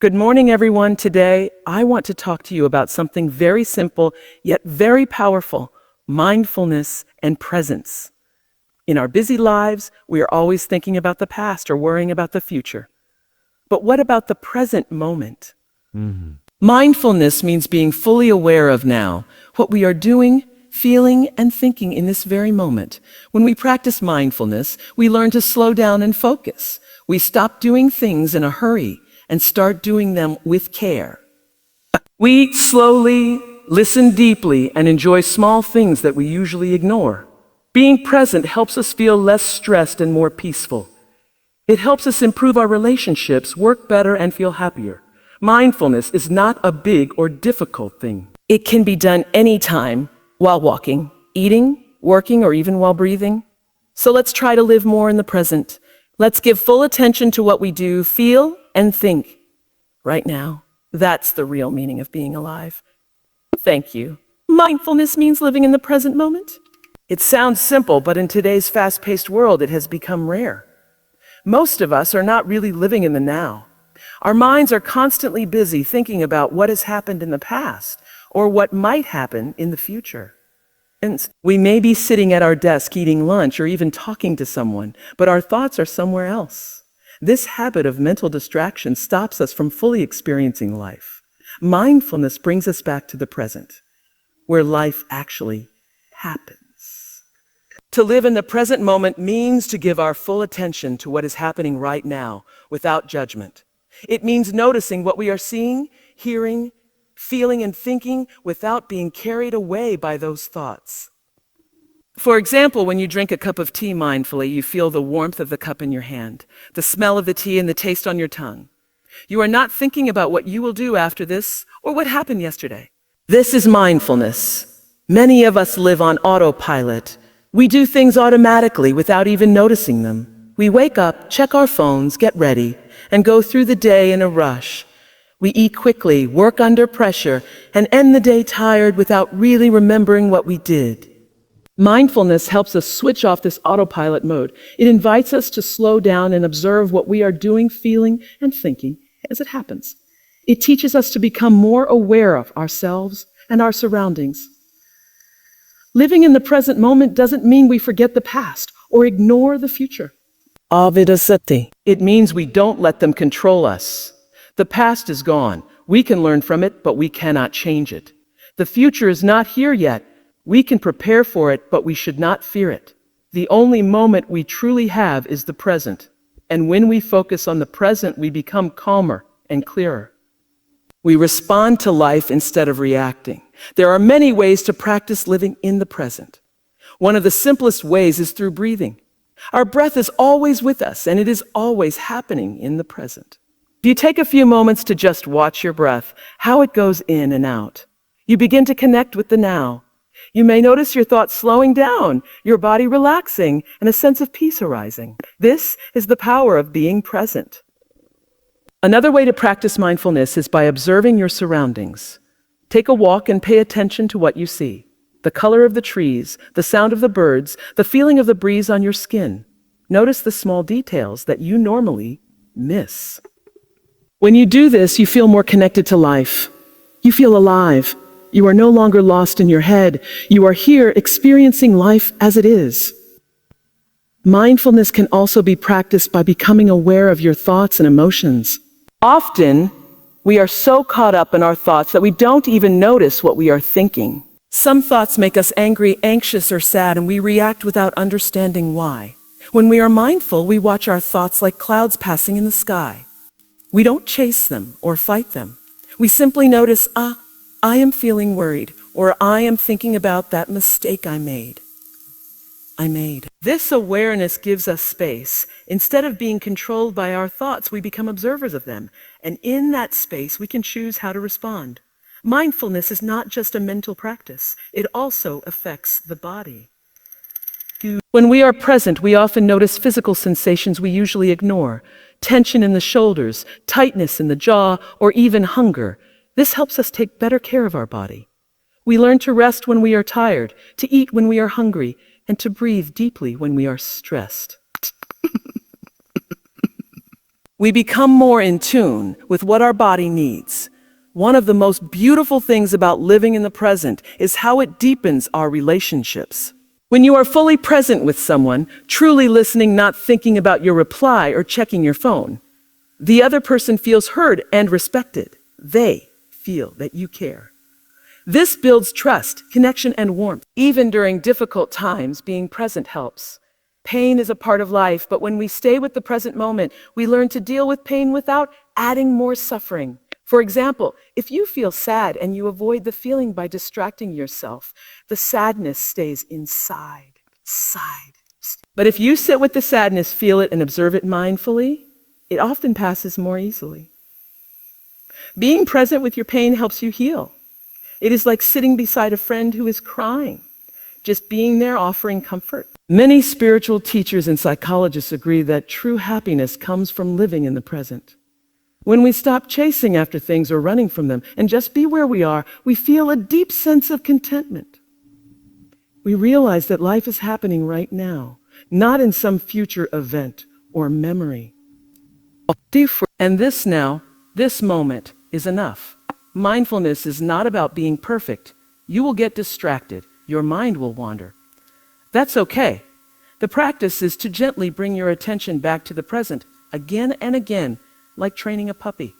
Good morning, everyone. Today, I want to talk to you about something very simple, yet very powerful: mindfulness and presence. In our busy lives, we are always thinking about the past or worrying about the future. But what about the present moment? Mindfulness means being fully aware of now, what we are doing, feeling, and thinking in this very moment. When we practice mindfulness, we learn to slow down and focus. We stop doing things in a hurry and start doing them with care. We eat slowly, listen deeply, and enjoy small things that we usually ignore. Being present helps us feel less stressed and more peaceful. It helps us improve our relationships, work better, and feel happier. Mindfulness is not a big or difficult thing. It can be done anytime, while walking, eating, working, or even while breathing. So let's try to live more in the present. Let's give full attention to what we do, feel, and think right now. That's the real meaning of being alive. Thank you. Mindfulness means living in the present moment. It sounds simple, but in today's fast-paced world, it has become rare. Most of us are not really living in the now. Our minds are constantly busy thinking about what has happened in the past or what might happen in the future. And we may be sitting at our desk eating lunch or even talking to someone, but our thoughts are somewhere else. This habit of mental distraction stops us from fully experiencing life. Mindfulness brings us back to the present, where life actually happens. To live in the present moment means to give our full attention to what is happening right now without judgment. It means noticing what we are seeing, hearing, feeling, and thinking without being carried away by those thoughts. For example, when you drink a cup of tea mindfully, you feel the warmth of the cup in your hand, the smell of the tea, and the taste on your tongue. You are not thinking about what you will do after this or what happened yesterday. This is mindfulness. Many of us live on autopilot. We do things automatically without even noticing them. We wake up, check our phones, get ready, and go through the day in a rush. We eat quickly, work under pressure, and end the day tired without really remembering what we did. Mindfulness helps us switch off this autopilot mode. It invites us to slow down and observe what we are doing, feeling, and thinking as it happens. It teaches us to become more aware of ourselves and our surroundings. Living in the present moment doesn't mean we forget the past or ignore the future. Avidasati. It means we don't let them control us. The past is gone. We can learn from it, but we cannot change it. The future is not here yet. We can prepare for it, but we should not fear it. The only moment we truly have is the present. And when we focus on the present, we become calmer and clearer. We respond to life instead of reacting. There are many ways to practice living in the present. One of the simplest ways is through breathing. Our breath is always with us, and it is always happening in the present. If you take a few moments to just watch your breath, how it goes in and out, you begin to connect with the now. You may notice your thoughts slowing down, your body relaxing, and a sense of peace arising. This is the power of being present. Another way to practice mindfulness is by observing your surroundings. Take a walk and pay attention to what you see. The color of the trees, the sound of the birds, the feeling of the breeze on your skin. Notice the small details that you normally miss. When you do this, you feel more connected to life. You feel alive. You are no longer lost in your head. You are here experiencing life as it is. Mindfulness can also be practiced by becoming aware of your thoughts and emotions. Often, we are so caught up in our thoughts that we don't even notice what we are thinking. Some thoughts make us angry, anxious, or sad, and we react without understanding why. When we are mindful, we watch our thoughts like clouds passing in the sky. We don't chase them or fight them. We simply notice, I am feeling worried, or I am thinking about that mistake I made. This awareness gives us space. Instead of being controlled by our thoughts, we become observers of them. And in that space, we can choose how to respond. Mindfulness is not just a mental practice. It also affects the body. When we are present, we often notice physical sensations we usually ignore. Tension in the shoulders, tightness in the jaw, or even hunger. This helps us take better care of our body. We learn to rest when we are tired, to eat when we are hungry, and to breathe deeply when we are stressed. We become more in tune with what our body needs. One of the most beautiful things about living in the present is how it deepens our relationships. When you are fully present with someone, truly listening, not thinking about your reply or checking your phone, the other person feels heard and respected. They feel that you care. This builds trust, connection, and warmth. Even during difficult times, being present helps. Pain is a part of life, but when we stay with the present moment, we learn to deal with pain without adding more suffering. For example, if you feel sad and you avoid the feeling by distracting yourself, the sadness stays inside. But if you sit with the sadness, feel it, and observe it mindfully, it often passes more easily. Being present with your pain helps you heal. It is like sitting beside a friend who is crying, just being there offering comfort. Many spiritual teachers and psychologists agree that true happiness comes from living in the present. When we stop chasing after things or running from them and just be where we are, we feel a deep sense of contentment. We realize that life is happening right now, not in some future event or memory. And this moment is enough. Mindfulness is not about being perfect. You will get distracted. Your mind will wander. That's okay. The practice is to gently bring your attention back to the present again and again, like training a puppy.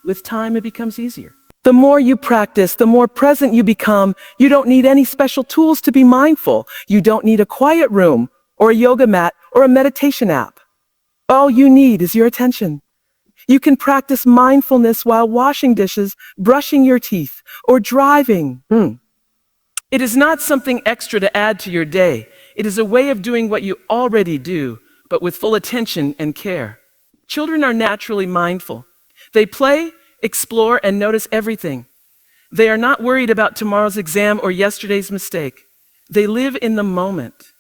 With time, it becomes easier. The more you practice, the more present you become. You don't need any special tools to be mindful. You don't need a quiet room or a yoga mat or a meditation app. All you need is your attention. You can practice mindfulness while washing dishes, brushing your teeth, or driving. It is not something extra to add to your day. It is a way of doing what you already do, but with full attention and care. Children are naturally mindful. They play, explore, and notice everything. They are not worried about tomorrow's exam or yesterday's mistake. They live in the moment.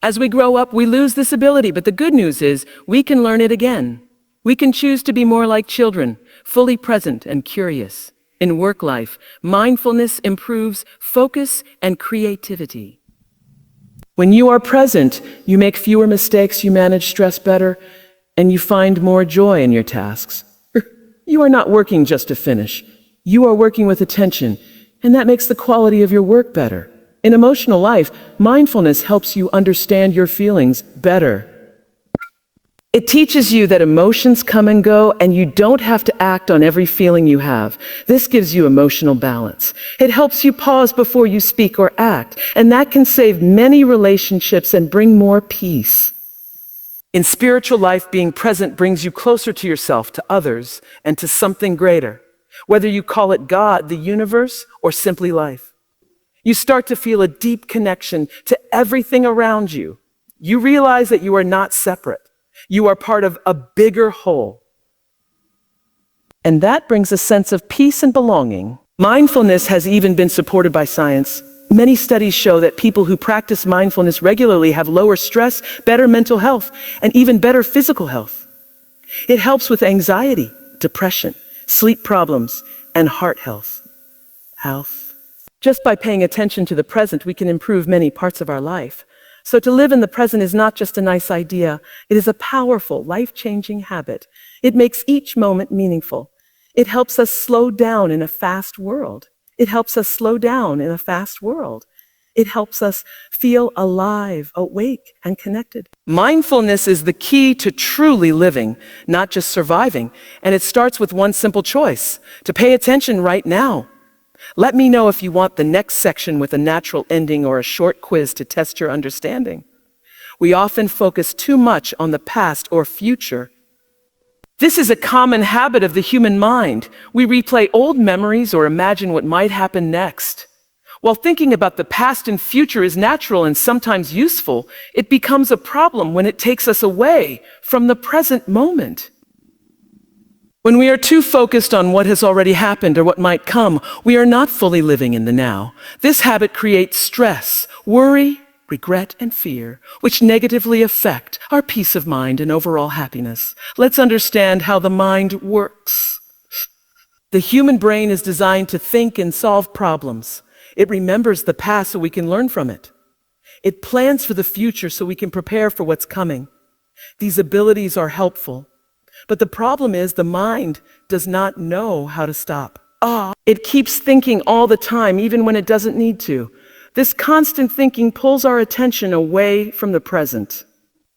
As we grow up, we lose this ability, but the good news is we can learn it again. We can choose to be more like children, fully present and curious. In work life, mindfulness improves focus and creativity. When you are present, you make fewer mistakes, you manage stress better, and you find more joy in your tasks. You are not working just to finish. You are working with attention, and that makes the quality of your work better. In emotional life, mindfulness helps you understand your feelings better. It teaches you that emotions come and go, and you don't have to act on every feeling you have. This gives you emotional balance. It helps you pause before you speak or act, and that can save many relationships and bring more peace. In spiritual life, being present brings you closer to yourself, to others, and to something greater. Whether you call it God, the universe, or simply life. You start to feel a deep connection to everything around you. You realize that you are not separate. You are part of a bigger whole. And that brings a sense of peace and belonging. Mindfulness has even been supported by science. Many studies show that people who practice mindfulness regularly have lower stress, better mental health, and even better physical health. It helps with anxiety, depression, sleep problems, and heart health. Just by paying attention to the present, we can improve many parts of our life. So to live in the present is not just a nice idea. It is a powerful, life-changing habit. It makes each moment meaningful. It helps us slow down in a fast world. It helps us feel alive, awake, and connected. Mindfulness is the key to truly living, not just surviving. And it starts with one simple choice: to pay attention right now. Let me know if you want the next section with a natural ending or a short quiz to test your understanding. We often focus too much on the past or future. This is a common habit of the human mind. We replay old memories or imagine what might happen next. While thinking about the past and future is natural and sometimes useful, it becomes a problem when it takes us away from the present moment. When we are too focused on what has already happened or what might come, we are not fully living in the now. This habit creates stress, worry, regret, and fear, which negatively affect our peace of mind and overall happiness. Let's understand how the mind works. The human brain is designed to think and solve problems. It remembers the past so we can learn from it. It plans for the future so we can prepare for what's coming. These abilities are helpful. But the problem is the mind does not know how to stop. It keeps thinking all the time, even when it doesn't need to. This constant thinking pulls our attention away from the present.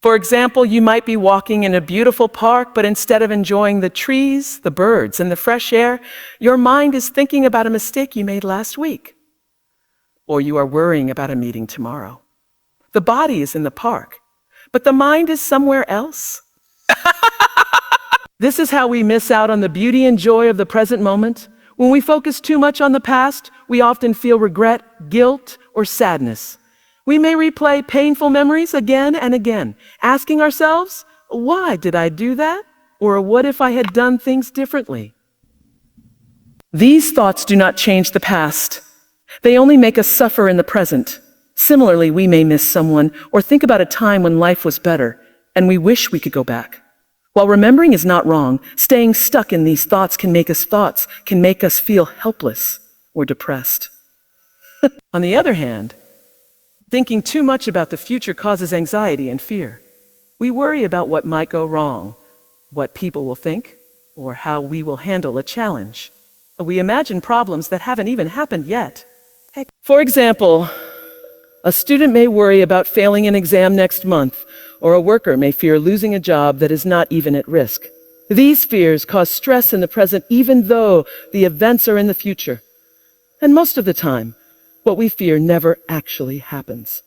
For example, you might be walking in a beautiful park, but instead of enjoying the trees, the birds, and the fresh air, your mind is thinking about a mistake you made last week. Or you are worrying about a meeting tomorrow. The body is in the park, but the mind is somewhere else. This is how we miss out on the beauty and joy of the present moment. When we focus too much on the past, we often feel regret, guilt, or sadness. We may replay painful memories again and again, asking ourselves, why did I do that? Or what if I had done things differently? These thoughts do not change the past. They only make us suffer in the present. Similarly, we may miss someone or think about a time when life was better, and we wish we could go back. While remembering is not wrong, staying stuck in these thoughts can make us feel helpless or depressed. On the other hand, thinking too much about the future causes anxiety and fear. We worry about what might go wrong, what people will think, or how we will handle a challenge. We imagine problems that haven't even happened yet. For example, a student may worry about failing an exam next month, or a worker may fear losing a job that is not even at risk. These fears cause stress in the present, even though the events are in the future. And most of the time, what we fear never actually happens.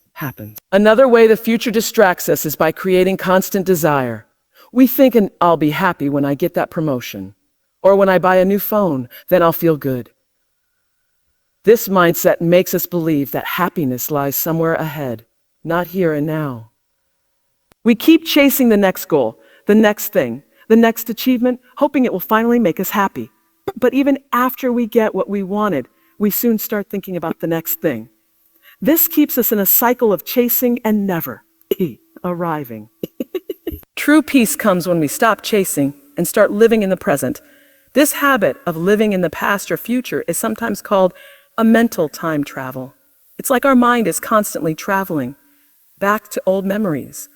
Another way the future distracts us is by creating constant desire. We think, I'll be happy when I get that promotion, or when I buy a new phone, then I'll feel good. This mindset makes us believe that happiness lies somewhere ahead, not here and now. We keep chasing the next goal, the next thing, the next achievement, hoping it will finally make us happy. But even after we get what we wanted, we soon start thinking about the next thing. This keeps us in a cycle of chasing and never arriving. True peace comes when we stop chasing and start living in the present. This habit of living in the past or future is sometimes called a mental time travel. It's like our mind is constantly traveling back to old memories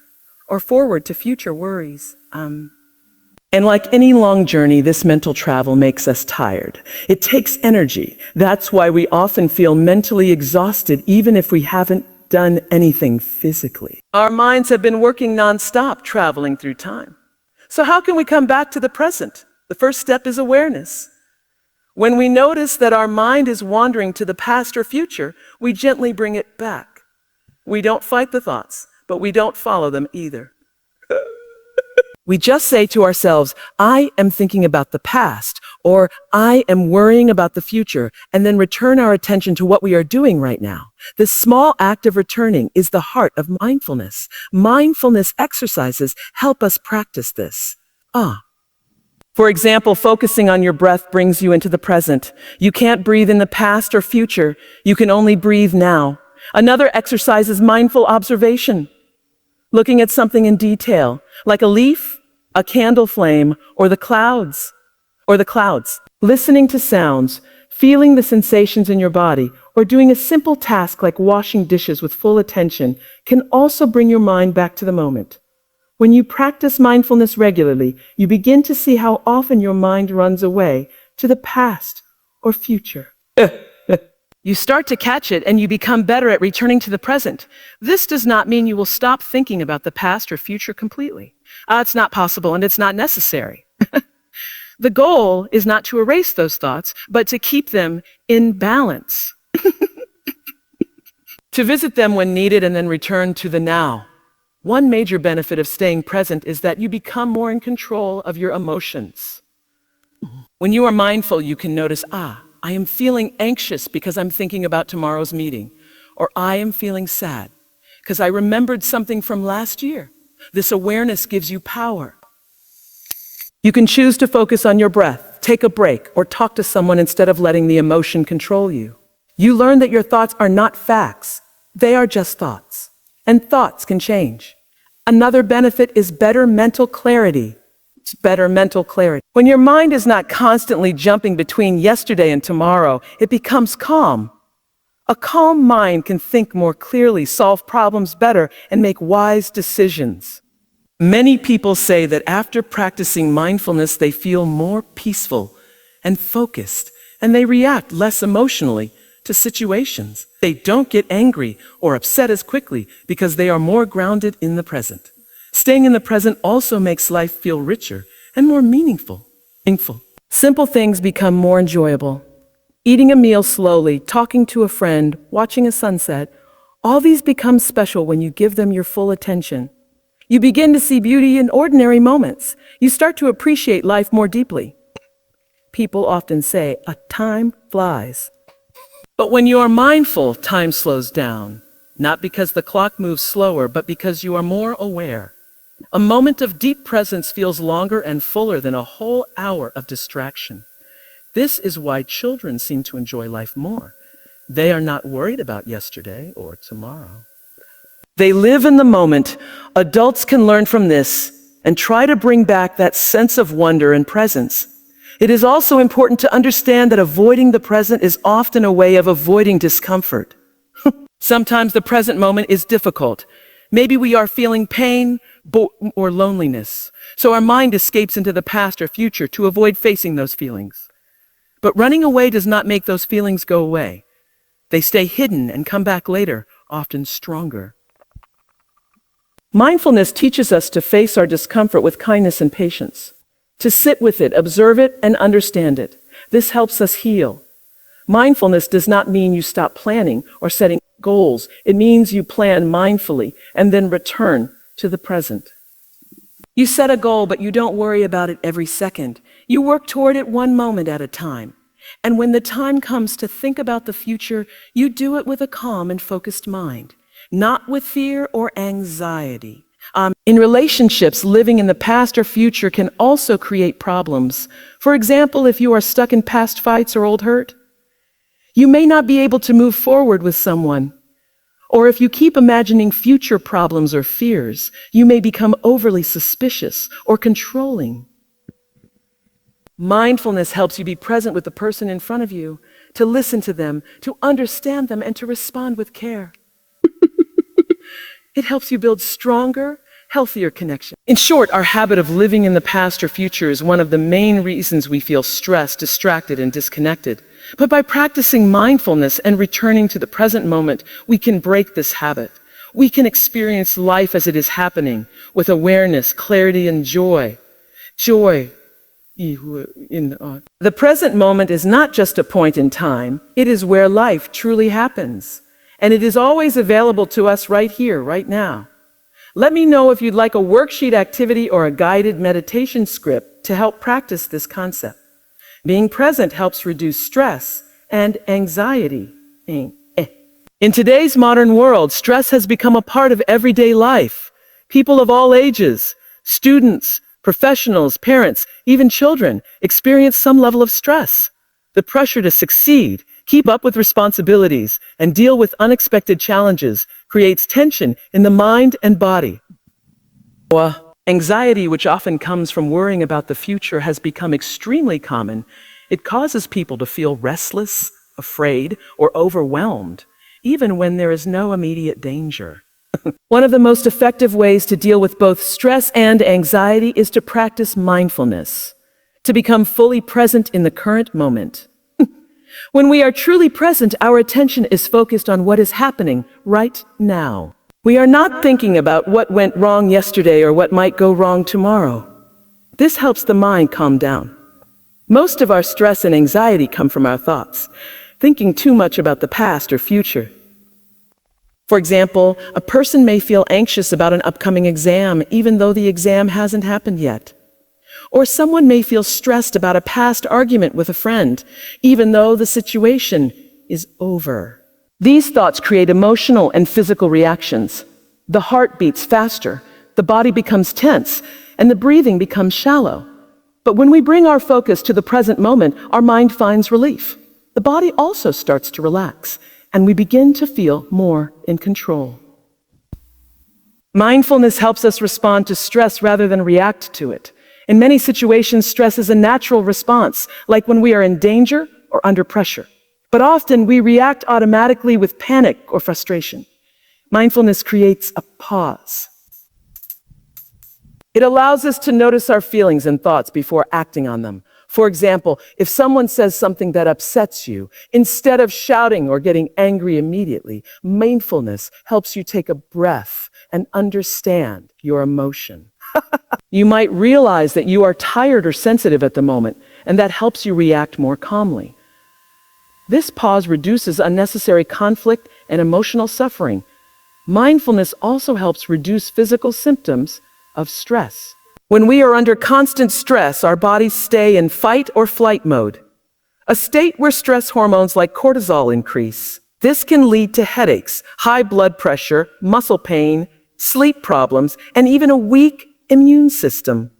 or forward to future worries. And like any long journey, this mental travel makes us tired. It takes energy. That's why we often feel mentally exhausted, even if we haven't done anything physically. Our minds have been working nonstop, traveling through time. So how can we come back to the present? The first step is awareness. When we notice that our mind is wandering to the past or future, we gently bring it back. We don't fight the thoughts, but we don't follow them either. We just say to ourselves, I am thinking about the past, or I am worrying about the future, and then return our attention to what we are doing right now. This small act of returning is the heart of mindfulness. Mindfulness exercises help us practice this. For example, focusing on your breath brings you into the present. You can't breathe in the past or future. You can only breathe now. Another exercise is mindful observation. Looking at something in detail, like a leaf, a candle flame, or the clouds. Listening to sounds, feeling the sensations in your body, or doing a simple task like washing dishes with full attention can also bring your mind back to the moment. When you practice mindfulness regularly, you begin to see how often your mind runs away to the past or future. You start to catch it and you become better at returning to the present. This does not mean you will stop thinking about the past or future completely. It's not possible and it's not necessary. The goal is not to erase those thoughts, but to keep them in balance. To visit them when needed and then return to the now. One major benefit of staying present is that you become more in control of your emotions. When you are mindful, you can notice, I am feeling anxious because I'm thinking about tomorrow's meeting, or I am feeling sad because I remembered something from last year. This awareness gives you power. You can choose to focus on your breath, take a break, or talk to someone instead of letting the emotion control you. You learn that your thoughts are not facts. They are just thoughts, and thoughts can change. Another benefit is better mental clarity. When your mind is not constantly jumping between yesterday and tomorrow, it becomes calm. A calm mind can think more clearly, solve problems better, and make wise decisions. Many people say that after practicing mindfulness, they feel more peaceful and focused, and they react less emotionally to situations. They don't get angry or upset as quickly because they are more grounded in the present. Staying in the present also makes life feel richer and more meaningful. Simple things become more enjoyable. Eating a meal slowly, talking to a friend, watching a sunset, all these become special when you give them your full attention. You begin to see beauty in ordinary moments. You start to appreciate life more deeply. People often say, time flies. But when you are mindful, time slows down. Not because the clock moves slower, but because you are more aware. A moment of deep presence feels longer and fuller than a whole hour of distraction. This is why children seem to enjoy life more. They are not worried about yesterday or tomorrow. They live in the moment. Adults can learn from this and try to bring back that sense of wonder and presence. It is also important to understand that avoiding the present is often a way of avoiding discomfort. Sometimes the present moment is difficult. Maybe we are feeling pain or loneliness, so our mind escapes into the past or future to avoid facing those feelings. But running away does not make those feelings go away. They stay hidden and come back later, often stronger. Mindfulness teaches us to face our discomfort with kindness and patience, to sit with it, observe it, and understand it. This helps us heal. Mindfulness does not mean you stop planning or setting goals. It means you plan mindfully and then return to the present. You set a goal, but you don't worry about it every second. You work toward it one moment at a time. And when the time comes to think about the future, you do it with a calm and focused mind, not with fear or anxiety. In relationships, living in the past or future can also create problems. For example, if you are stuck in past fights or old hurt, you may not be able to move forward with someone. Or if you keep imagining future problems or fears, you may become overly suspicious or controlling. Mindfulness helps you be present with the person in front of you, to listen to them, to understand them, and to respond with care. It helps you build stronger, healthier connections. In short, our habit of living in the past or future is one of the main reasons we feel stressed, distracted, and disconnected. But by practicing mindfulness and returning to the present moment, we can break this habit. We can experience life as it is happening, with awareness, clarity, and joy. The present moment is not just a point in time. It is where life truly happens. And it is always available to us right here, right now. Let me know if you'd like a worksheet activity or a guided meditation script to help practice this concept. Being present helps reduce stress and anxiety. In today's modern world, stress has become a part of everyday life. People of all ages, students, professionals, parents, even children, experience some level of stress. The pressure to succeed, keep up with responsibilities, and deal with unexpected challenges creates tension in the mind and body. Anxiety, which often comes from worrying about the future, has become extremely common. It causes people to feel restless, afraid, or overwhelmed, even when there is no immediate danger. One of the most effective ways to deal with both stress and anxiety is to practice mindfulness, to become fully present in the current moment. When we are truly present, our attention is focused on what is happening right now. We are not thinking about what went wrong yesterday or what might go wrong tomorrow. This helps the mind calm down. Most of our stress and anxiety come from our thoughts, thinking too much about the past or future. For example, a person may feel anxious about an upcoming exam, even though the exam hasn't happened yet. Or someone may feel stressed about a past argument with a friend, even though the situation is over. These thoughts create emotional and physical reactions. The heart beats faster, the body becomes tense, and the breathing becomes shallow. But when we bring our focus to the present moment, our mind finds relief. The body also starts to relax, and we begin to feel more in control. Mindfulness helps us respond to stress rather than react to it. In many situations, stress is a natural response, like when we are in danger or under pressure. But often we react automatically with panic or frustration. Mindfulness creates a pause. It allows us to notice our feelings and thoughts before acting on them. For example, if someone says something that upsets you, instead of shouting or getting angry immediately, mindfulness helps you take a breath and understand your emotion. You might realize that you are tired or sensitive at the moment, and that helps you react more calmly. This pause reduces unnecessary conflict and emotional suffering. Mindfulness also helps reduce physical symptoms of stress. When we are under constant stress, our bodies stay in fight or flight mode, a state where stress hormones like cortisol increase. This can lead to headaches, high blood pressure, muscle pain, sleep problems, and even a weak immune system.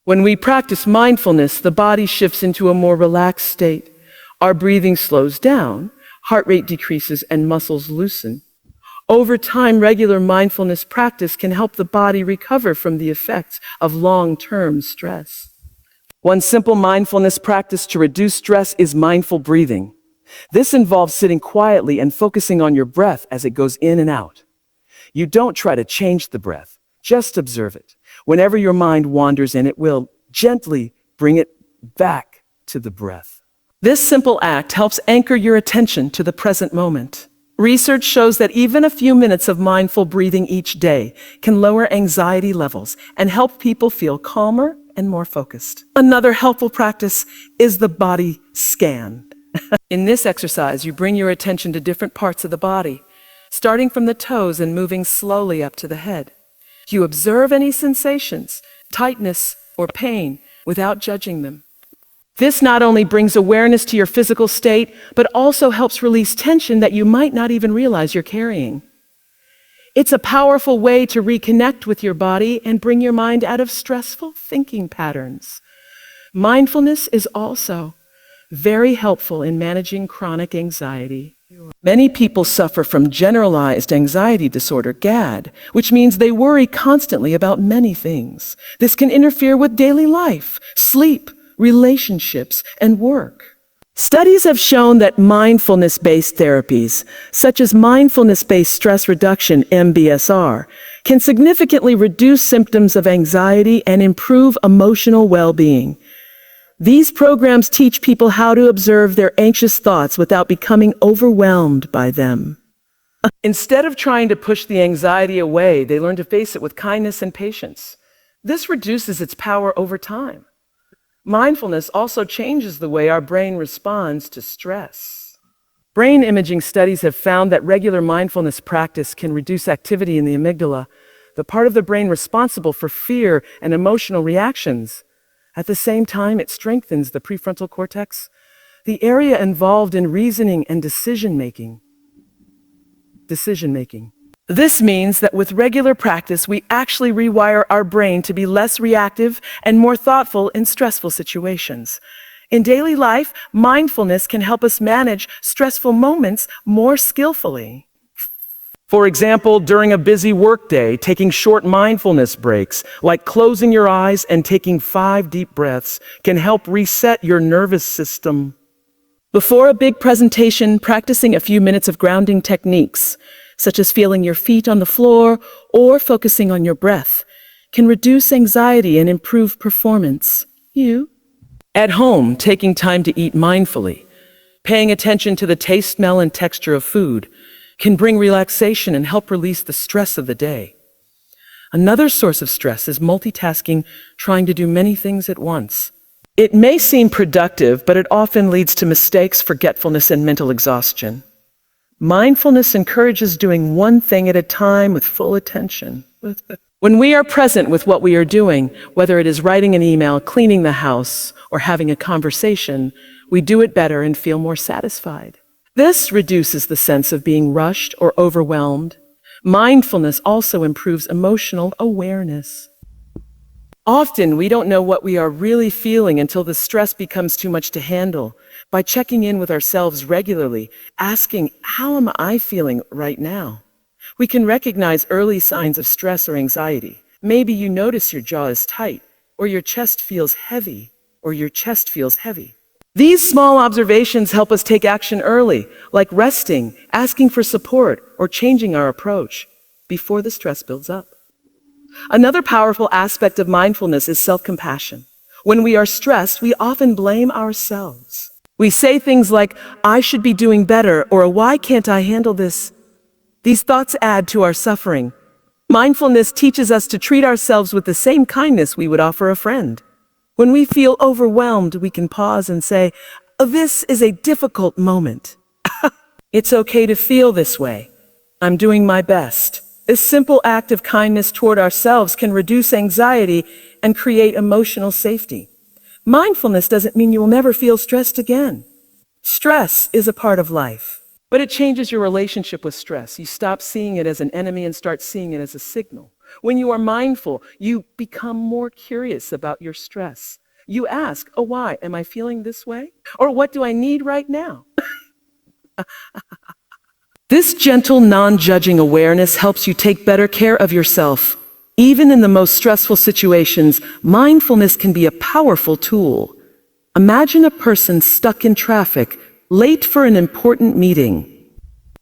When we practice mindfulness, the body shifts into a more relaxed state. Our breathing slows down, heart rate decreases, and muscles loosen. Over time, regular mindfulness practice can help the body recover from the effects of long-term stress. One simple mindfulness practice to reduce stress is mindful breathing. This involves sitting quietly and focusing on your breath as it goes in and out. You don't try to change the breath, just observe it. Whenever your mind wanders in, it will gently bring it back to the breath. This simple act helps anchor your attention to the present moment. Research shows that even a few minutes of mindful breathing each day can lower anxiety levels and help people feel calmer and more focused. Another helpful practice is the body scan. In this exercise, you bring your attention to different parts of the body, starting from the toes and moving slowly up to the head. You observe any sensations, tightness, or pain without judging them. This not only brings awareness to your physical state, but also helps release tension that you might not even realize you're carrying. It's a powerful way to reconnect with your body and bring your mind out of stressful thinking patterns. Mindfulness is also very helpful in managing chronic anxiety. Many people suffer from generalized anxiety disorder, GAD, which means they worry constantly about many things. This can interfere with daily life, sleep, relationships, and work. Studies have shown that mindfulness-based therapies, such as mindfulness-based stress reduction, MBSR, can significantly reduce symptoms of anxiety and improve emotional well-being. These programs teach people how to observe their anxious thoughts without becoming overwhelmed by them. Instead of trying to push the anxiety away, they learn to face it with kindness and patience. This reduces its power over time. Mindfulness also changes the way our brain responds to stress. Brain imaging studies have found that regular mindfulness practice can reduce activity in the amygdala, the part of the brain responsible for fear and emotional reactions. At the same time, it strengthens the prefrontal cortex, the area involved in reasoning and decision-making. This means that with regular practice, we actually rewire our brain to be less reactive and more thoughtful in stressful situations. In daily life, mindfulness can help us manage stressful moments more skillfully. For example, during a busy workday, taking short mindfulness breaks, like closing your eyes and taking 5 deep breaths, can help reset your nervous system. Before a big presentation, practicing a few minutes of grounding techniques, such as feeling your feet on the floor or focusing on your breath, can reduce anxiety and improve performance. At home, taking time to eat mindfully, paying attention to the taste, smell, and texture of food, can bring relaxation and help release the stress of the day. Another source of stress is multitasking, trying to do many things at once. It may seem productive, but it often leads to mistakes, forgetfulness, and mental exhaustion. Mindfulness encourages doing one thing at a time with full attention. When we are present with what we are doing, whether it is writing an email, cleaning the house, or having a conversation, we do it better and feel more satisfied. This reduces the sense of being rushed or overwhelmed. Mindfulness also improves emotional awareness. Often, we don't know what we are really feeling until the stress becomes too much to handle. By checking in with ourselves regularly, asking, "How am I feeling right now?" we can recognize early signs of stress or anxiety. Maybe you notice your jaw is tight, or your chest feels heavy. These small observations help us take action early, like resting, asking for support, or changing our approach before the stress builds up. Another powerful aspect of mindfulness is self-compassion. When we are stressed, we often blame ourselves. We say things like, I should be doing better, or why can't I handle this? These thoughts add to our suffering. Mindfulness teaches us to treat ourselves with the same kindness we would offer a friend. When we feel overwhelmed, we can pause and say, this is a difficult moment. It's okay to feel this way. I'm doing my best. This simple act of kindness toward ourselves can reduce anxiety and create emotional safety. Mindfulness doesn't mean you will never feel stressed again. Stress is a part of life, but it changes your relationship with stress. You stop seeing it as an enemy and start seeing it as a signal. When you are mindful, you become more curious about your stress. You ask, why am I feeling this way? Or what do I need right now? This gentle, non-judging awareness helps you take better care of yourself. Even in the most stressful situations, mindfulness can be a powerful tool. Imagine a person stuck in traffic, late for an important meeting.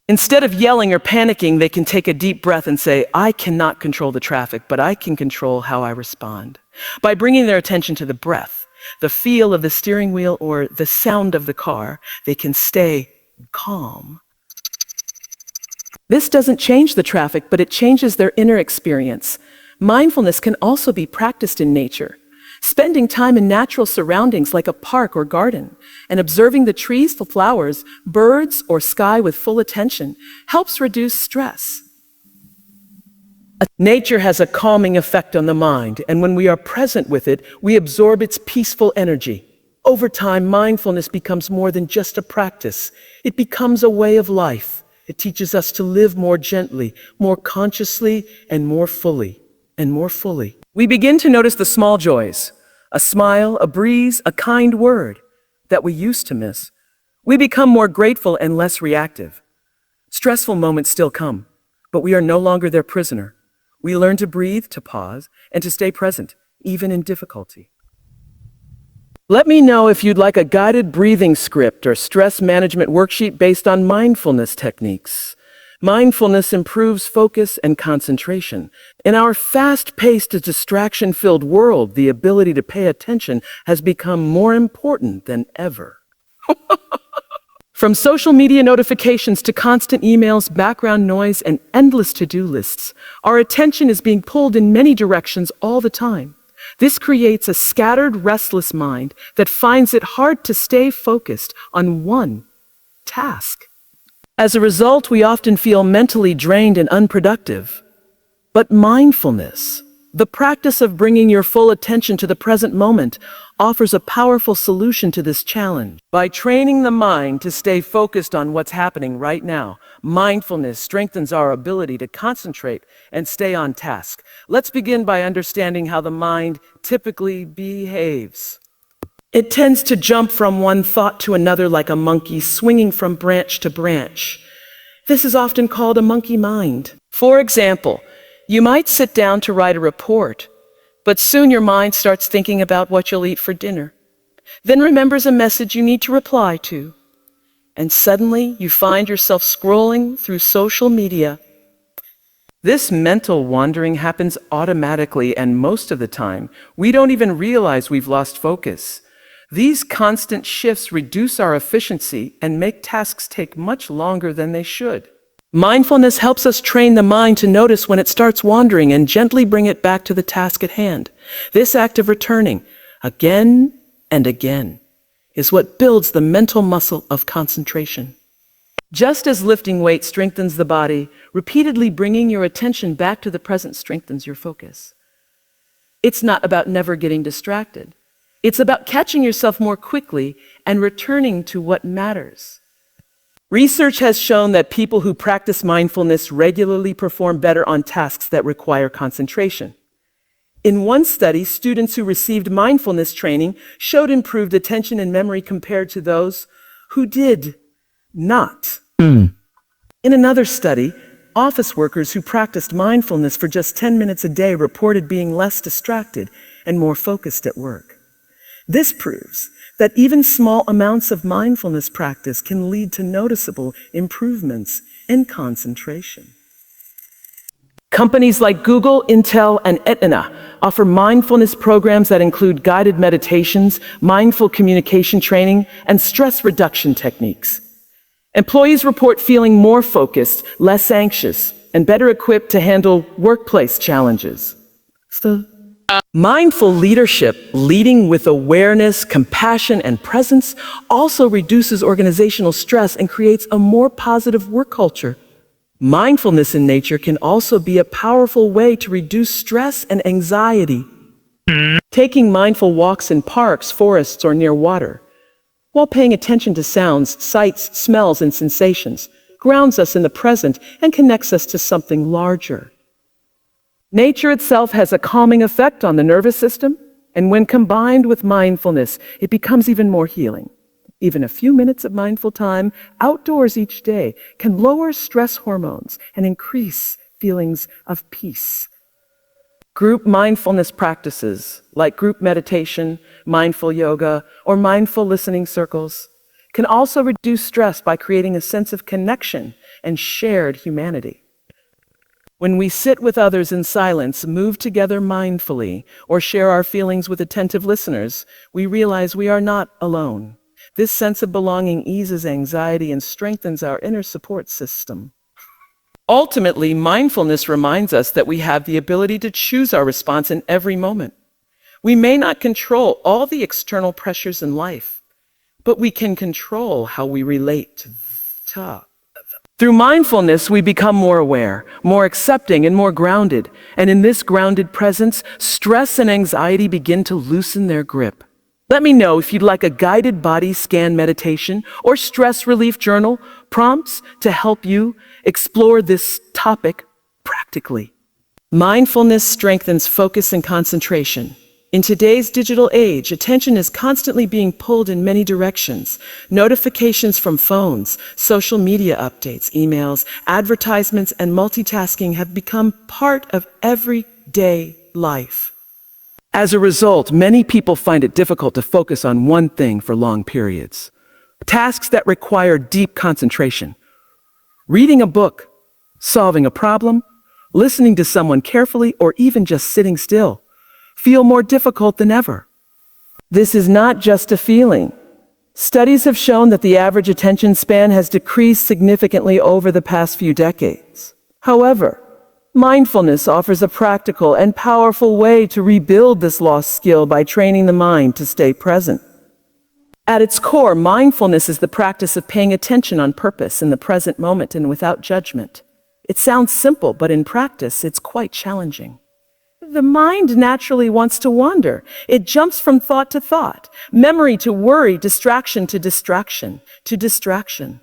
Instead of yelling or panicking, they can take a deep breath and say, I cannot control the traffic, but I can control how I respond. By bringing their attention to the breath, the feel of the steering wheel, or the sound of the car, they can stay calm. This doesn't change the traffic, but it changes their inner experience. Mindfulness can also be practiced in nature. Spending time in natural surroundings like a park or garden and observing the trees, the flowers, birds, or sky with full attention helps reduce stress. Nature has a calming effect on the mind, and when we are present with it, we absorb its peaceful energy. Over time, mindfulness becomes more than just a practice. It becomes a way of life. It teaches us to live more gently, more consciously, and more fully. We begin to notice the small joys, a smile, a breeze, a kind word that we used to miss. We become more grateful and less reactive. Stressful moments still come, but we are no longer their prisoner. We learn to breathe, to pause, and to stay present, even in difficulty. Let me know if you'd like a guided breathing script or stress management worksheet based on mindfulness techniques. Mindfulness improves focus and concentration. In our fast-paced, distraction-filled world, the ability to pay attention has become more important than ever. From social media notifications to constant emails, background noise, and endless to-do lists, our attention is being pulled in many directions all the time. This creates a scattered, restless mind that finds it hard to stay focused on one task. As a result, we often feel mentally drained and unproductive. But mindfulness, the practice of bringing your full attention to the present moment, offers a powerful solution to this challenge. By training the mind to stay focused on what's happening right now, mindfulness strengthens our ability to concentrate and stay on task. Let's begin by understanding how the mind typically behaves. It tends to jump from one thought to another like a monkey, swinging from branch to branch. This is often called a monkey mind. For example, you might sit down to write a report, but soon your mind starts thinking about what you'll eat for dinner, then remembers a message you need to reply to, and suddenly you find yourself scrolling through social media. This mental wandering happens automatically, and most of the time, we don't even realize we've lost focus. These constant shifts reduce our efficiency and make tasks take much longer than they should. Mindfulness helps us train the mind to notice when it starts wandering and gently bring it back to the task at hand. This act of returning again and again is what builds the mental muscle of concentration. Just as lifting weight strengthens the body, repeatedly bringing your attention back to the present strengthens your focus. It's not about never getting distracted. It's about catching yourself more quickly and returning to what matters. Research has shown that people who practice mindfulness regularly perform better on tasks that require concentration. In one study, students who received mindfulness training showed improved attention and memory compared to those who did not. In another study, office workers who practiced mindfulness for just 10 minutes a day reported being less distracted and more focused at work. This proves that even small amounts of mindfulness practice can lead to noticeable improvements in concentration. Companies like Google, Intel, and Aetna offer mindfulness programs that include guided meditations, mindful communication training, and stress reduction techniques. Employees report feeling more focused, less anxious, and better equipped to handle workplace challenges. So, mindful leadership, leading with awareness, compassion, and presence, also reduces organizational stress and creates a more positive work culture. Mindfulness in nature can also be a powerful way to reduce stress and anxiety. Taking mindful walks in parks, forests, or near water, while paying attention to sounds, sights, smells, and sensations, grounds us in the present and connects us to something larger. Nature itself has a calming effect on the nervous system, and when combined with mindfulness, it becomes even more healing. Even a few minutes of mindful time outdoors each day can lower stress hormones and increase feelings of peace. Group mindfulness practices like group meditation, mindful yoga, or mindful listening circles can also reduce stress by creating a sense of connection and shared humanity. When we sit with others in silence, move together mindfully, or share our feelings with attentive listeners, we realize we are not alone. This sense of belonging eases anxiety and strengthens our inner support system. Ultimately, mindfulness reminds us that we have the ability to choose our response in every moment. We may not control all the external pressures in life, but we can control how we relate to them. Through mindfulness, we become more aware, more accepting, and more grounded. And in this grounded presence, stress and anxiety begin to loosen their grip. Let me know if you'd like a guided body scan meditation or stress relief journal prompts to help you explore this topic practically. Mindfulness strengthens focus and concentration. In today's digital age, attention is constantly being pulled in many directions. Notifications from phones, social media updates, emails, advertisements, and multitasking have become part of everyday life. As a result, many people find it difficult to focus on one thing for long periods. Tasks that require deep concentration, reading a book, solving a problem, listening to someone carefully, or even just sitting still, feel more difficult than ever. This is not just a feeling. Studies have shown that the average attention span has decreased significantly over the past few decades. However, mindfulness offers a practical and powerful way to rebuild this lost skill by training the mind to stay present. At its core, mindfulness is the practice of paying attention on purpose in the present moment and without judgment. It sounds simple, but in practice, it's quite challenging. The mind naturally wants to wander. It jumps from thought to thought, memory to worry, distraction to distraction, to distraction.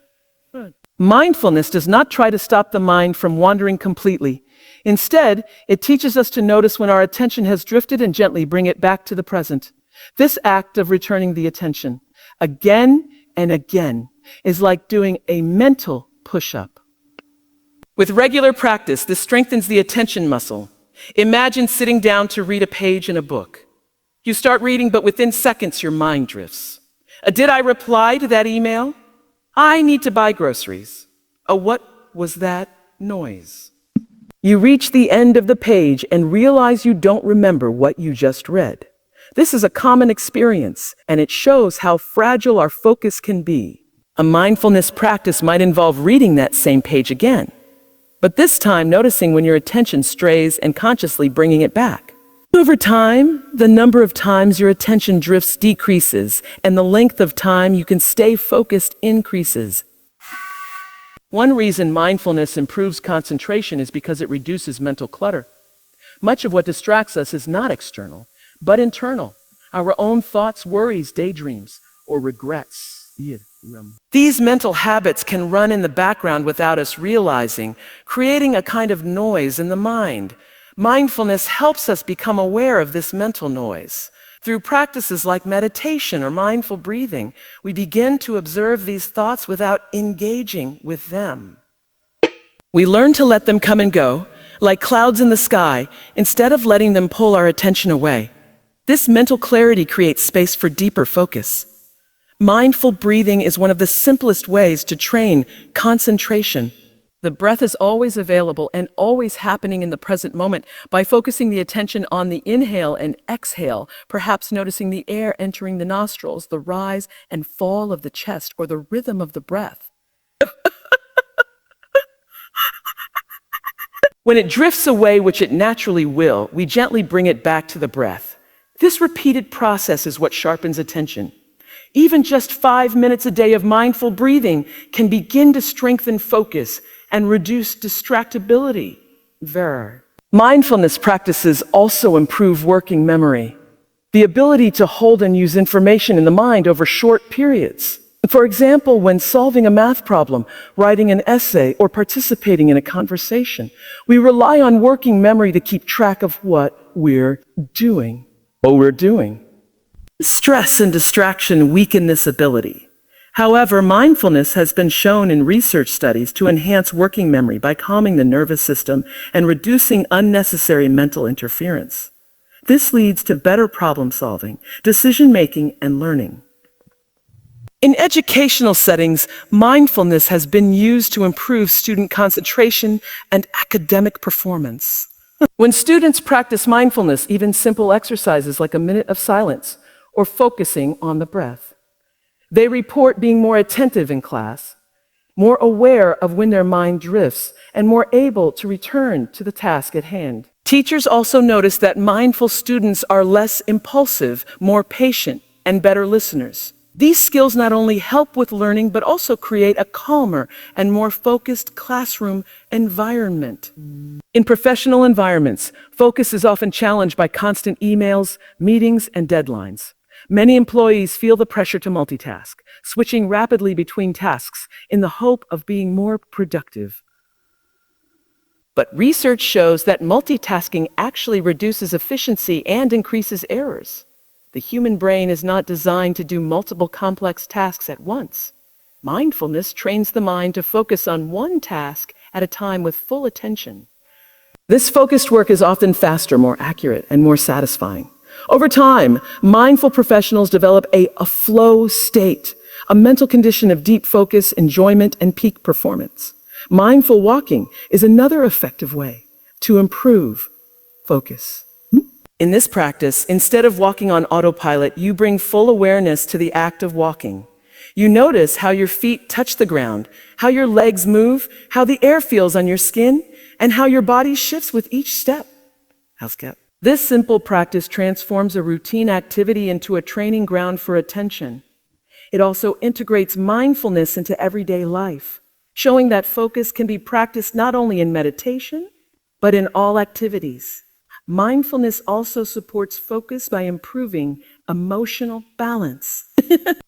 Mindfulness does not try to stop the mind from wandering completely. Instead, it teaches us to notice when our attention has drifted and gently bring it back to the present. This act of returning the attention again and again is like doing a mental push-up. With regular practice, this strengthens the attention muscle. Imagine sitting down to read a page in a book. You start reading, but within seconds, your mind drifts. Did I reply to that email? I need to buy groceries. What was that noise? You reach the end of the page and realize you don't remember what you just read. This is a common experience, and it shows how fragile our focus can be. A mindfulness practice might involve reading that same page again, but this time noticing when your attention strays and consciously bringing it back. Over time, the number of times your attention drifts decreases, and the length of time you can stay focused increases. One reason mindfulness improves concentration is because it reduces mental clutter. Much of what distracts us is not external, but internal. Our own thoughts, worries, daydreams, or regrets. These mental habits can run in the background without us realizing, creating a kind of noise in the mind. Mindfulness helps us become aware of this mental noise. Through practices like meditation or mindful breathing, we begin to observe these thoughts without engaging with them. We learn to let them come and go, like clouds in the sky, instead of letting them pull our attention away. This mental clarity creates space for deeper focus. Mindful breathing is one of the simplest ways to train concentration. The breath is always available and always happening in the present moment. By focusing the attention on the inhale and exhale, perhaps noticing the air entering the nostrils, the rise and fall of the chest, or the rhythm of the breath. When it drifts away, which it naturally will, we gently bring it back to the breath. This repeated process is what sharpens attention. Even just 5 minutes a day of mindful breathing can begin to strengthen focus and reduce distractibility. Mindfulness practices also improve working memory, the ability to hold and use information in the mind over short periods. For example, when solving a math problem, writing an essay, or participating in a conversation, we rely on working memory to keep track of what we're doing. Stress and distraction weaken this ability. However, mindfulness has been shown in research studies to enhance working memory by calming the nervous system and reducing unnecessary mental interference. This leads to better problem solving, decision making, and learning. In educational settings, mindfulness has been used to improve student concentration and academic performance. When students practice mindfulness, even simple exercises like a minute of silence or focusing on the breath, they report being more attentive in class, more aware of when their mind drifts, and more able to return to the task at hand. Teachers also notice that mindful students are less impulsive, more patient, and better listeners. These skills not only help with learning, but also create a calmer and more focused classroom environment. In professional environments, focus is often challenged by constant emails, meetings, and deadlines. Many employees feel the pressure to multitask, switching rapidly between tasks in the hope of being more productive. But research shows that multitasking actually reduces efficiency and increases errors. The human brain is not designed to do multiple complex tasks at once. Mindfulness trains the mind to focus on one task at a time with full attention. This focused work is often faster, more accurate, and more satisfying. Over time, mindful professionals develop a flow state, a mental condition of deep focus, enjoyment, and peak performance. Mindful walking is another effective way to improve focus. In this practice, instead of walking on autopilot, you bring full awareness to the act of walking. You notice how your feet touch the ground, how your legs move, how the air feels on your skin, and how your body shifts with each step. This simple practice transforms a routine activity into a training ground for attention. It also integrates mindfulness into everyday life, showing that focus can be practiced not only in meditation, but in all activities. Mindfulness also supports focus by improving emotional balance.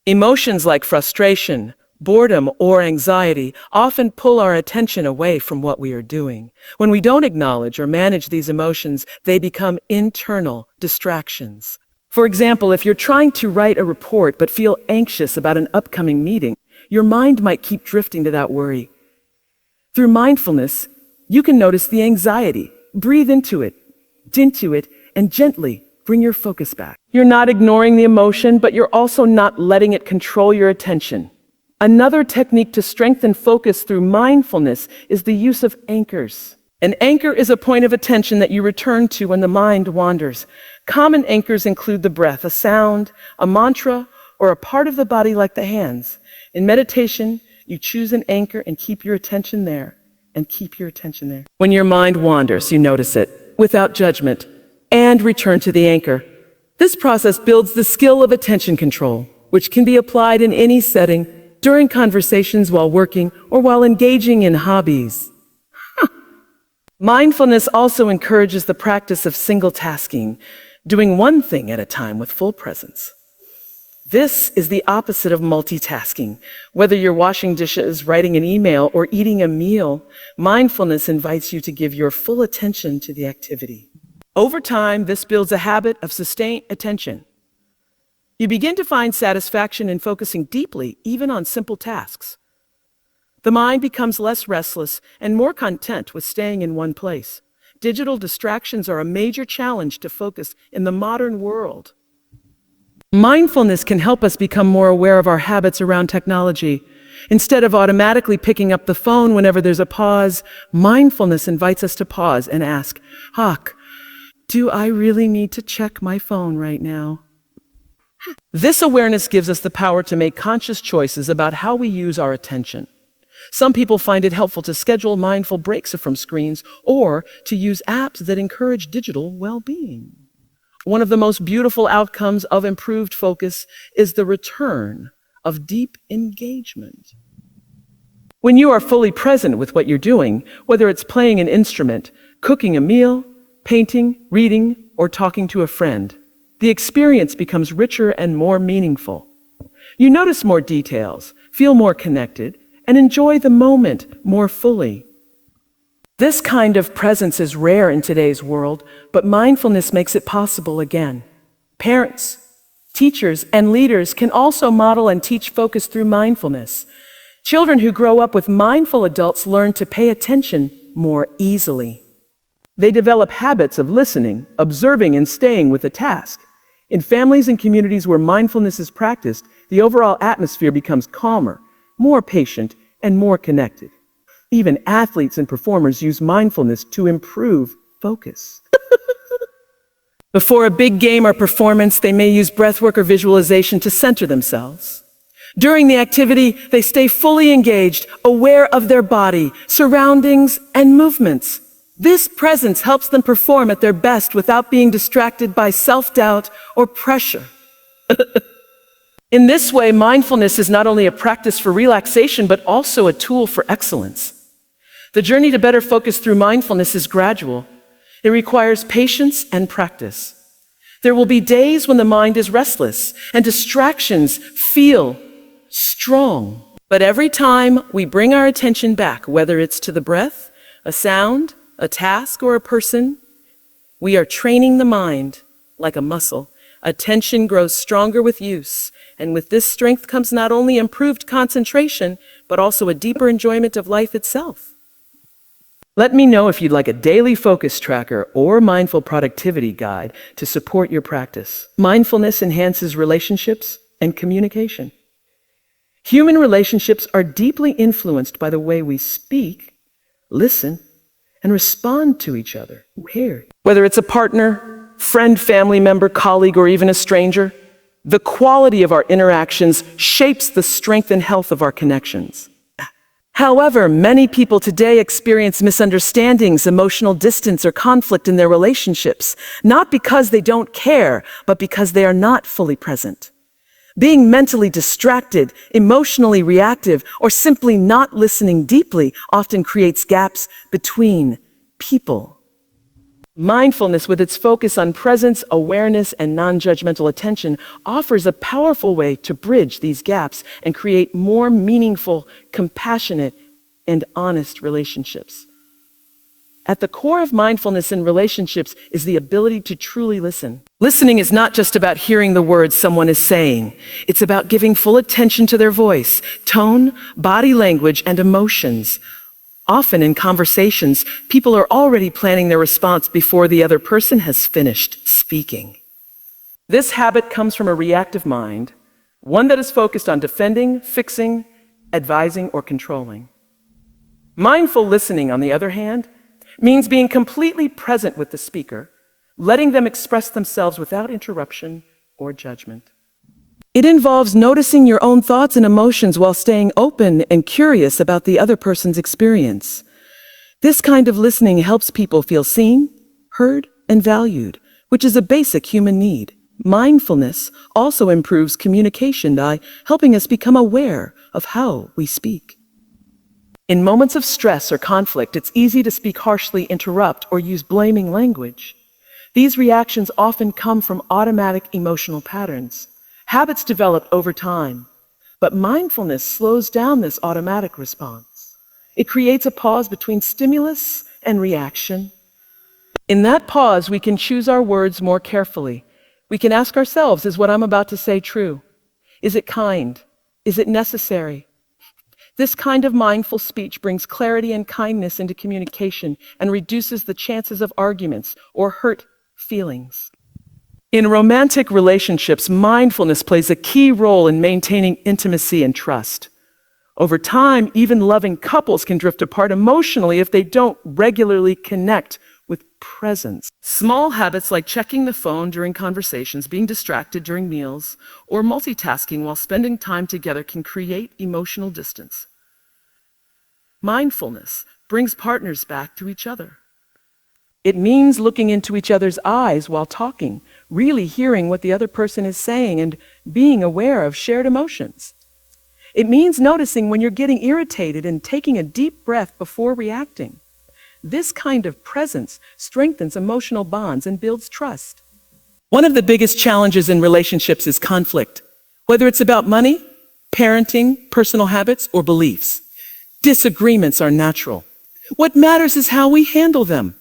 Emotions like frustration, boredom, or anxiety often pull our attention away from what we are doing. When we don't acknowledge or manage these emotions, they become internal distractions. For example, if you're trying to write a report but feel anxious about an upcoming meeting, your mind might keep drifting to that worry. Through mindfulness, you can notice the anxiety, breathe into it, and gently bring your focus back. You're not ignoring the emotion, but you're also not letting it control your attention. Another technique to strengthen focus through mindfulness is the use of anchors. An anchor is a point of attention that you return to when the mind wanders. Common anchors include the breath, a sound, a mantra, or a part of the body like the hands. In meditation, you choose an anchor and keep your attention there, When your mind wanders, you notice it without judgment and return to the anchor. This process builds the skill of attention control, which can be applied in any setting, during conversations, while working, or while engaging in hobbies. Mindfulness also encourages the practice of single tasking, doing one thing at a time with full presence. This is the opposite of multitasking. Whether you're washing dishes, writing an email, or eating a meal, mindfulness invites you to give your full attention to the activity. Over time, this builds a habit of sustained attention. You begin to find satisfaction in focusing deeply, even on simple tasks. The mind becomes less restless and more content with staying in one place. Digital distractions are a major challenge to focus in the modern world. Mindfulness can help us become more aware of our habits around technology. Instead of automatically picking up the phone whenever there's a pause, mindfulness invites us to pause and ask, do I really need to check my phone right now? This awareness gives us the power to make conscious choices about how we use our attention. Some people find it helpful to schedule mindful breaks from screens or to use apps that encourage digital well-being. One of the most beautiful outcomes of improved focus is the return of deep engagement. When you are fully present with what you're doing, whether it's playing an instrument, cooking a meal, painting, reading, or talking to a friend, the experience becomes richer and more meaningful. You notice more details, feel more connected, and enjoy the moment more fully. This kind of presence is rare in today's world, but mindfulness makes it possible again. Parents, teachers, and leaders can also model and teach focus through mindfulness. Children who grow up with mindful adults learn to pay attention more easily. They develop habits of listening, observing, and staying with a task. In families and communities where mindfulness is practiced, the overall atmosphere becomes calmer, more patient, and more connected. Even athletes and performers use mindfulness to improve focus. Before a big game or performance, they may use breathwork or visualization to center themselves. During the activity, they stay fully engaged, aware of their body, surroundings, and movements. This presence helps them perform at their best without being distracted by self-doubt or pressure. In this way, mindfulness is not only a practice for relaxation, but also a tool for excellence. The journey to better focus through mindfulness is gradual. It requires patience and practice. There will be days when the mind is restless and distractions feel strong. But every time we bring our attention back, whether it's to the breath, a sound, a task, or a person, we are training the mind like a muscle. Attention grows stronger with use, and with this strength comes not only improved concentration, but also a deeper enjoyment of life itself. Let me know if you'd like a daily focus tracker or mindful productivity guide to support your practice. Mindfulness enhances relationships and communication. Human relationships are deeply influenced by the way we speak, listen, and respond to each other. Whether it's a partner, friend, family member, colleague, or even a stranger, the quality of our interactions shapes the strength and health of our connections. However, many people today experience misunderstandings, emotional distance, or conflict in their relationships, not because they don't care, but because they are not fully present. Being mentally distracted, emotionally reactive, or simply not listening deeply often creates gaps between people. Mindfulness, with its focus on presence, awareness, and non-judgmental attention, offers a powerful way to bridge these gaps and create more meaningful, compassionate, and honest relationships. At the core of mindfulness in relationships is the ability to truly listen. Listening is not just about hearing the words someone is saying. It's about giving full attention to their voice, tone, body language, and emotions. Often in conversations, people are already planning their response before the other person has finished speaking. This habit comes from a reactive mind, one that is focused on defending, fixing, advising, or controlling. Mindful listening, on the other hand, means being completely present with the speaker, letting them express themselves without interruption or judgment. It involves noticing your own thoughts and emotions while staying open and curious about the other person's experience. This kind of listening helps people feel seen, heard, and valued, which is a basic human need. Mindfulness also improves communication by helping us become aware of how we speak. In moments of stress or conflict, it's easy to speak harshly, interrupt, or use blaming language. These reactions often come from automatic emotional patterns, habits developed over time. But mindfulness slows down this automatic response. It creates a pause between stimulus and reaction. In that pause, we can choose our words more carefully. We can ask ourselves, is what I'm about to say true? Is it kind? Is it necessary? This kind of mindful speech brings clarity and kindness into communication and reduces the chances of arguments or hurt feelings. In romantic relationships, mindfulness plays a key role in maintaining intimacy and trust. Over time, even loving couples can drift apart emotionally if they don't regularly connect with presence. Small habits like checking the phone during conversations, being distracted during meals, or multitasking while spending time together can create emotional distance. Mindfulness brings partners back to each other. It means looking into each other's eyes while talking, really hearing what the other person is saying, and being aware of shared emotions. It means noticing when you're getting irritated and taking a deep breath before reacting. This kind of presence strengthens emotional bonds and builds trust. One of the biggest challenges in relationships is conflict, whether it's about money, parenting, personal habits, or beliefs. Disagreements are natural. What matters is how we handle them.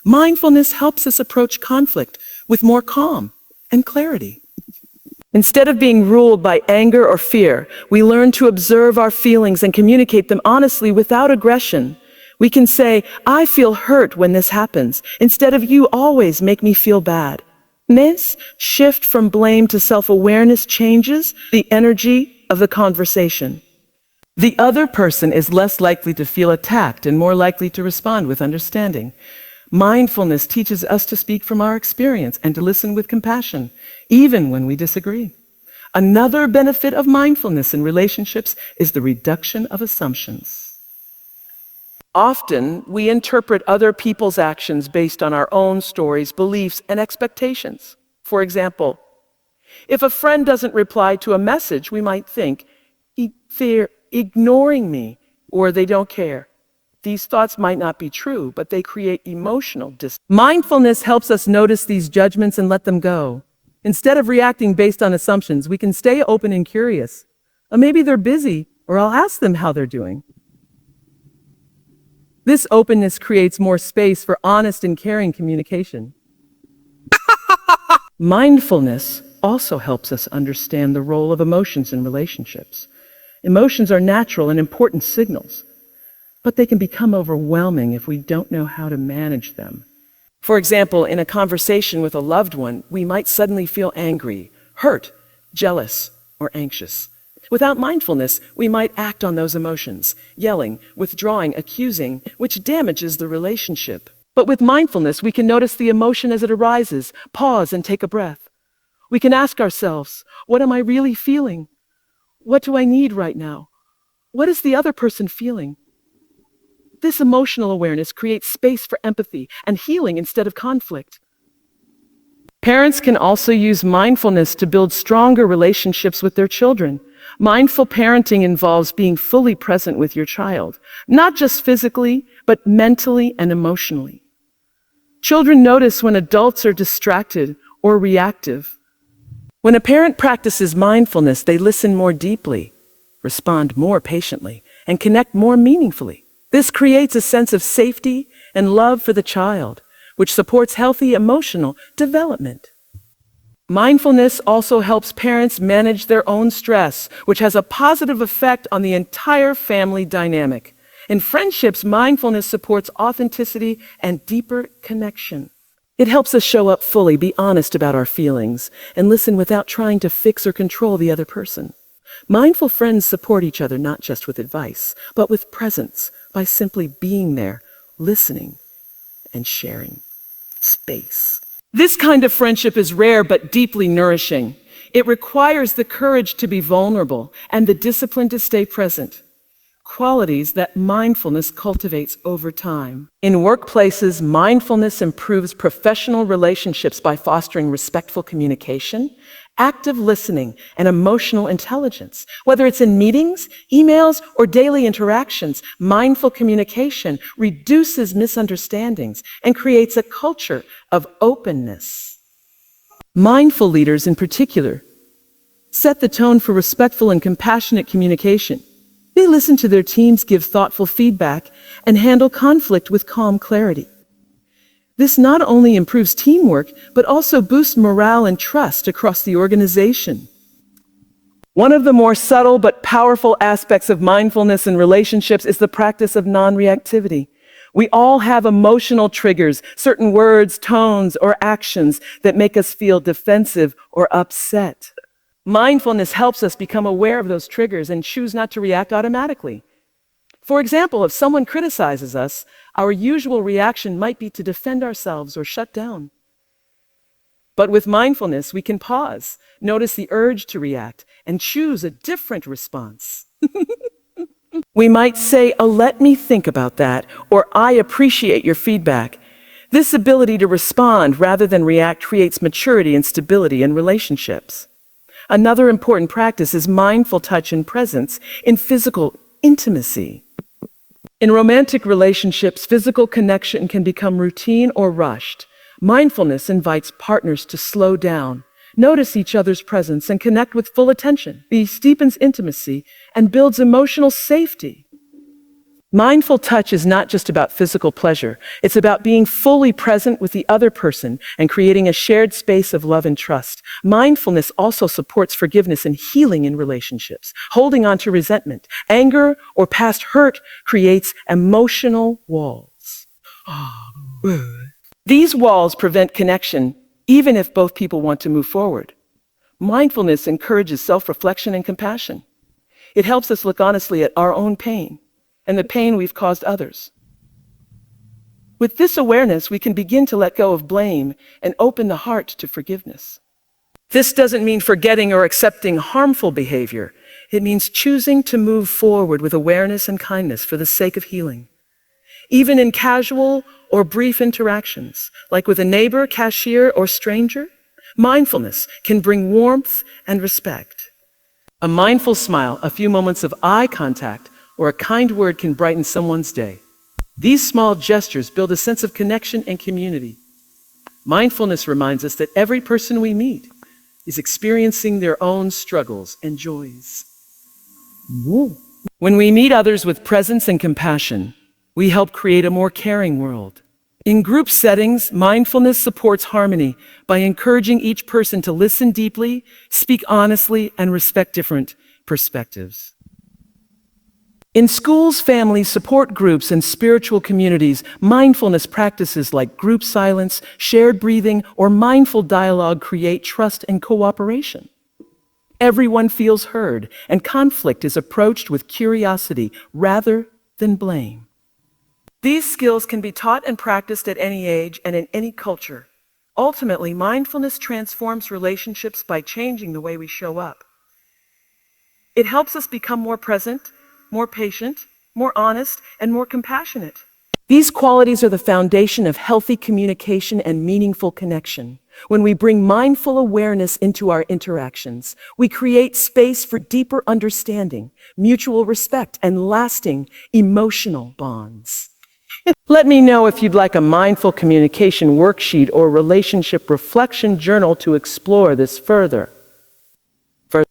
Mindfulness helps us approach conflict with more calm and clarity. Instead of being ruled by anger or fear, we learn to observe our feelings and communicate them honestly without aggression. We can say, "I feel hurt when this happens," instead of "you always make me feel bad." This shift from blame to self-awareness changes the energy of the conversation. The other person is less likely to feel attacked and more likely to respond with understanding. Mindfulness teaches us to speak from our experience and to listen with compassion, even when we disagree. Another benefit of mindfulness in relationships is the reduction of assumptions. Often, we interpret other people's actions based on our own stories, beliefs, and expectations. For example, if a friend doesn't reply to a message, we might think, they're ignoring me, or they don't care. These thoughts might not be true, but they create emotional distance. Mindfulness helps us notice these judgments and let them go. Instead of reacting based on assumptions, we can stay open and curious. Maybe they're busy, or I'll ask them how they're doing. This openness creates more space for honest and caring communication. Mindfulness also helps us understand the role of emotions in relationships. Emotions are natural and important signals, but they can become overwhelming if we don't know how to manage them. For example, in a conversation with a loved one, we might suddenly feel angry, hurt, jealous, or anxious. Without mindfulness, we might act on those emotions, yelling, withdrawing, accusing, which damages the relationship. But with mindfulness, we can notice the emotion as it arises, pause, and take a breath. We can ask ourselves, what am I really feeling? What do I need right now? What is the other person feeling? This emotional awareness creates space for empathy and healing instead of conflict. Parents can also use mindfulness to build stronger relationships with their children. Mindful parenting involves being fully present with your child, not just physically, but mentally and emotionally. Children notice when adults are distracted or reactive. When a parent practices mindfulness, they listen more deeply, respond more patiently, and connect more meaningfully. This creates a sense of safety and love for the child, which supports healthy emotional development. Mindfulness also helps parents manage their own stress, which has a positive effect on the entire family dynamic. In friendships, mindfulness supports authenticity and deeper connection. It helps us show up fully, be honest about our feelings, and listen without trying to fix or control the other person. Mindful friends support each other not just with advice, but with presence, by simply being there, listening, and sharing space. This kind of friendship is rare but deeply nourishing. It requires the courage to be vulnerable and the discipline to stay present, qualities that mindfulness cultivates over time. In workplaces, mindfulness improves professional relationships by fostering respectful communication, active listening, and emotional intelligence. Whether it's in meetings, emails, or daily interactions, mindful communication reduces misunderstandings and creates a culture of openness. Mindful leaders, in particular, set the tone for respectful and compassionate communication. They listen to their teams, give thoughtful feedback, and handle conflict with calm clarity. This not only improves teamwork, but also boosts morale and trust across the organization. One of the more subtle but powerful aspects of mindfulness in relationships is the practice of non-reactivity. We all have emotional triggers, certain words, tones, or actions that make us feel defensive or upset. Mindfulness helps us become aware of those triggers and choose not to react automatically. For example, if someone criticizes us, our usual reaction might be to defend ourselves or shut down. But with mindfulness, we can pause, notice the urge to react, and choose a different response. We might say, "Oh, let me think about that," or "I appreciate your feedback." This ability to respond rather than react creates maturity and stability in relationships. Another important practice is mindful touch and presence in physical intimacy. In romantic relationships, physical connection can become routine or rushed. Mindfulness invites partners to slow down, notice each other's presence, and connect with full attention. This deepens intimacy and builds emotional safety. Mindful touch is not just about physical pleasure. It's about being fully present with the other person and creating a shared space of love and trust. Mindfulness also supports forgiveness and healing in relationships. Holding on to resentment, anger, or past hurt creates emotional walls. These walls prevent connection, even if both people want to move forward. Mindfulness encourages self-reflection and compassion. It helps us look honestly at our own pain and the pain we've caused others. With this awareness, we can begin to let go of blame and open the heart to forgiveness. This doesn't mean forgetting or accepting harmful behavior. It means choosing to move forward with awareness and kindness for the sake of healing. Even in casual or brief interactions, like with a neighbor, cashier, or stranger, mindfulness can bring warmth and respect. A mindful smile, a few moments of eye contact, or a kind word can brighten someone's day. These small gestures build a sense of connection and community. Mindfulness reminds us that every person we meet is experiencing their own struggles and joys. When we meet others with presence and compassion, we help create a more caring world. In group settings, mindfulness supports harmony by encouraging each person to listen deeply, speak honestly, and respect different perspectives. In schools, families, support groups, and spiritual communities, mindfulness practices like group silence, shared breathing, or mindful dialogue create trust and cooperation. Everyone feels heard, and conflict is approached with curiosity rather than blame. These skills can be taught and practiced at any age and in any culture. Ultimately, mindfulness transforms relationships by changing the way we show up. It helps us become more present, more patient, more honest, and more compassionate. These qualities are the foundation of healthy communication and meaningful connection. When we bring mindful awareness into our interactions, we create space for deeper understanding, mutual respect, and lasting emotional bonds. Let me know if you'd like a mindful communication worksheet or relationship reflection journal to explore this further.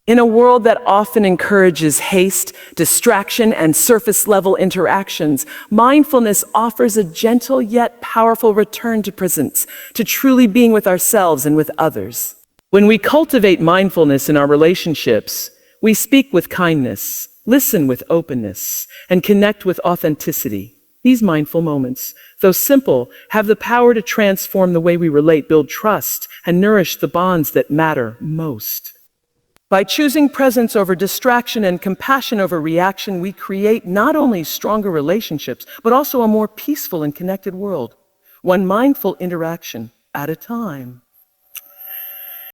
In a world that often encourages haste, distraction, and surface-level interactions, mindfulness offers a gentle yet powerful return to presence, to truly being with ourselves and with others. When we cultivate mindfulness in our relationships, we speak with kindness, listen with openness, and connect with authenticity. These mindful moments, though simple, have the power to transform the way we relate, build trust, and nourish the bonds that matter most. By choosing presence over distraction and compassion over reaction, we create not only stronger relationships, but also a more peaceful and connected world, one mindful interaction at a time.